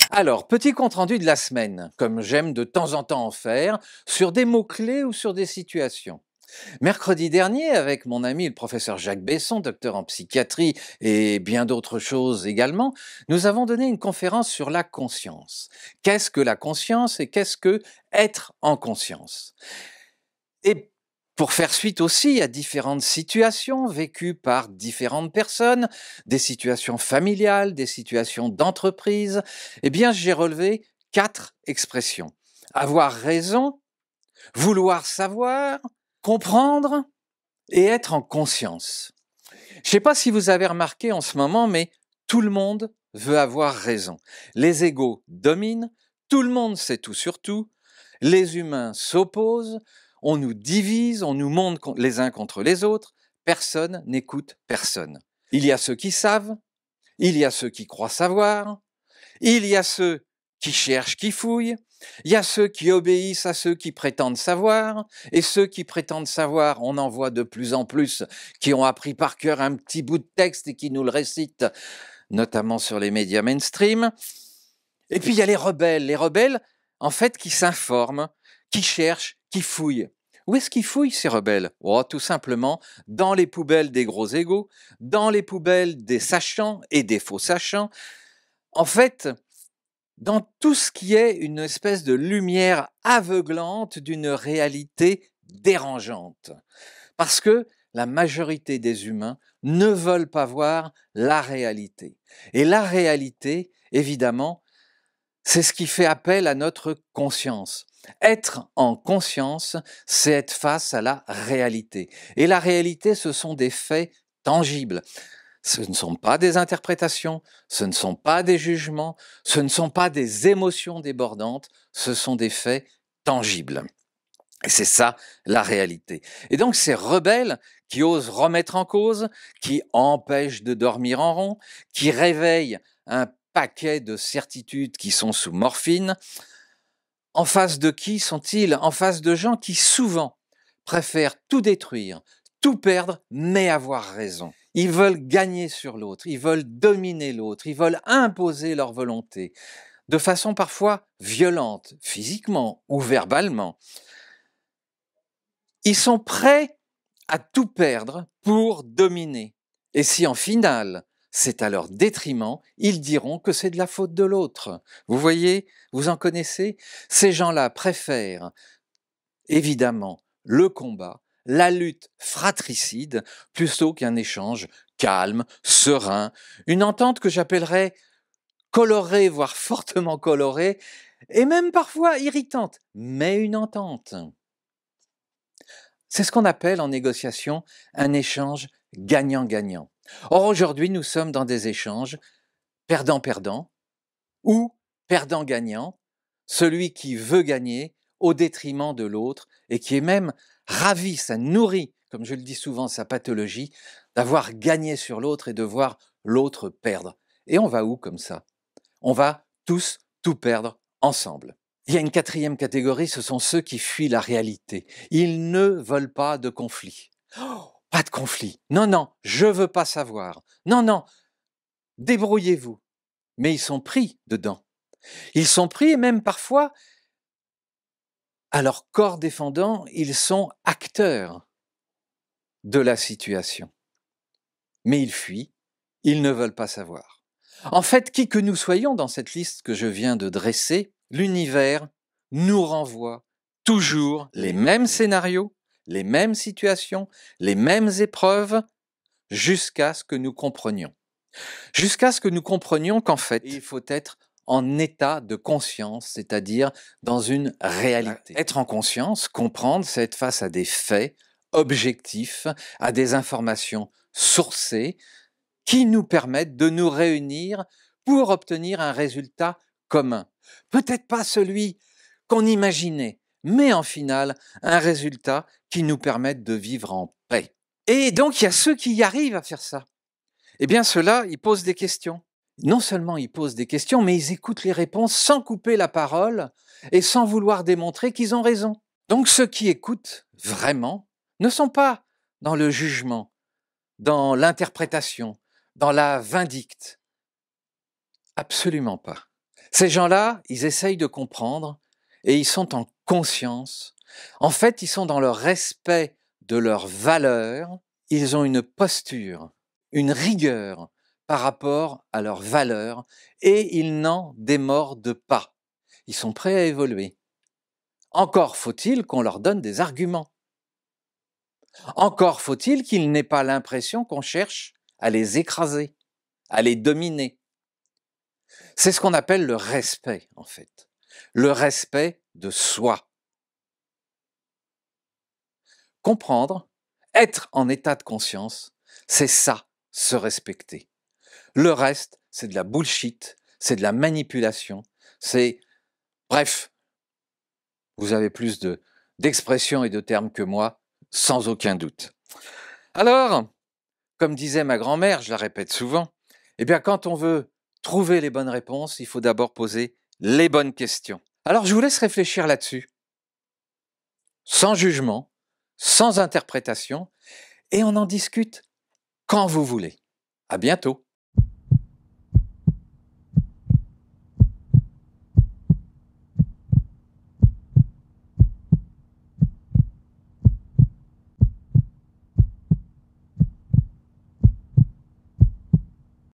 Alors, petit compte-rendu de la semaine, comme j'aime de temps en temps en faire, sur des mots-clés ou sur des situations. Mercredi dernier, avec mon ami le professeur Jacques Besson, docteur en psychiatrie et bien d'autres choses également, nous avons donné une conférence sur la conscience. Qu'est-ce que la conscience et qu'est-ce que être en conscience? Et pour faire suite aussi à différentes situations vécues par différentes personnes, des situations familiales, des situations d'entreprise, eh bien j'ai relevé 4 expressions. Avoir raison, vouloir savoir, comprendre et être en conscience. Je ne sais pas si vous avez remarqué en ce moment, mais tout le monde veut avoir raison. Les égos dominent, tout le monde sait tout sur tout, les humains s'opposent, on nous divise, on nous monte les uns contre les autres, personne n'écoute personne. Il y a ceux qui savent, il y a ceux qui croient savoir, il y a ceux qui cherchent, qui fouillent, il y a ceux qui obéissent à ceux qui prétendent savoir, et ceux qui prétendent savoir, on en voit de plus en plus, qui ont appris par cœur un petit bout de texte et qui nous le récitent, notamment sur les médias mainstream. Et puis il y a les rebelles, en fait, qui s'informent, qui cherchent, qui fouillent. Où est-ce qu'ils fouillent, ces rebelles? Oh, tout simplement dans les poubelles des gros égos, dans les poubelles des sachants et des faux sachants. En fait, dans tout ce qui est une espèce de lumière aveuglante d'une réalité dérangeante. Parce que la majorité des humains ne veulent pas voir la réalité. Et la réalité, évidemment, c'est ce qui fait appel à notre conscience. Être en conscience, c'est être face à la réalité. Et la réalité, ce sont des faits tangibles. Ce ne sont pas des interprétations, ce ne sont pas des jugements, ce ne sont pas des émotions débordantes, ce sont des faits tangibles. Et c'est ça la réalité. Et donc ces rebelles qui osent remettre en cause, qui empêchent de dormir en rond, qui réveillent un paquet de certitudes qui sont sous morphine, en face de qui sont-ils? En face de gens qui souvent préfèrent tout détruire, tout perdre, mais avoir raison. Ils veulent gagner sur l'autre, ils veulent dominer l'autre, ils veulent imposer leur volonté, de façon parfois violente, physiquement ou verbalement. Ils sont prêts à tout perdre pour dominer. Et si en finale, c'est à leur détriment, ils diront que c'est de la faute de l'autre. Vous voyez, vous en connaissez? Ces gens-là préfèrent évidemment le combat, la lutte fratricide, plutôt qu'un échange calme, serein, une entente que j'appellerais colorée, voire fortement colorée, et même parfois irritante, mais une entente. C'est ce qu'on appelle en négociation un échange gagnant-gagnant. Or, aujourd'hui, nous sommes dans des échanges perdant-perdant ou perdant-gagnant, celui qui veut gagner au détriment de l'autre et qui est même ravi, ça nourrit, comme je le dis souvent, sa pathologie, d'avoir gagné sur l'autre et de voir l'autre perdre. Et on va où comme ça? On va tous tout perdre ensemble. Il y a une quatrième catégorie, ce sont ceux qui fuient la réalité. Ils ne veulent pas de conflit. Oh, pas de conflit. Non, non, je veux pas savoir. Non, non, débrouillez-vous. Mais ils sont pris dedans. Ils sont pris et même parfois, à leur corps défendant, ils sont acteurs de la situation. Mais ils fuient, ils ne veulent pas savoir. En fait, qui que nous soyons dans cette liste que je viens de dresser, l'univers nous renvoie toujours les mêmes scénarios, les mêmes situations, les mêmes épreuves, jusqu'à ce que nous comprenions. Jusqu'à ce que nous comprenions qu'en fait, il faut être en état de conscience, c'est-à-dire dans une réalité. Être en conscience, comprendre, c'est être face à des faits objectifs, à des informations sourcées, qui nous permettent de nous réunir pour obtenir un résultat commun. Peut-être pas celui qu'on imaginait, mais en finale, un résultat qui nous permette de vivre en paix. Et donc, il y a ceux qui y arrivent à faire ça. Eh bien, ceux-là, ils posent des questions. Non seulement ils posent des questions, mais ils écoutent les réponses sans couper la parole et sans vouloir démontrer qu'ils ont raison. Donc, ceux qui écoutent vraiment ne sont pas dans le jugement, dans l'interprétation, dans la vindicte. Absolument pas. Ces gens-là, ils essayent de comprendre et ils sont en conscience. En fait, ils sont dans le respect de leurs valeurs. Ils ont une posture, une rigueur par rapport à leurs valeurs et ils n'en démordent pas. Ils sont prêts à évoluer. Encore faut-il qu'on leur donne des arguments. Encore faut-il qu'ils n'aient pas l'impression qu'on cherche à les écraser, à les dominer. C'est ce qu'on appelle le respect, en fait. Le respect de soi. Comprendre, être en état de conscience, c'est ça, se respecter. Le reste, c'est de la bullshit, c'est de la manipulation, c'est... Bref, vous avez plus d'expressions et de termes que moi, sans aucun doute. Alors, comme disait ma grand-mère, je la répète souvent, eh bien quand on veut trouver les bonnes réponses, il faut d'abord poser les bonnes questions. Alors je vous laisse réfléchir là-dessus, sans jugement, sans interprétation, et on en discute quand vous voulez. À bientôt.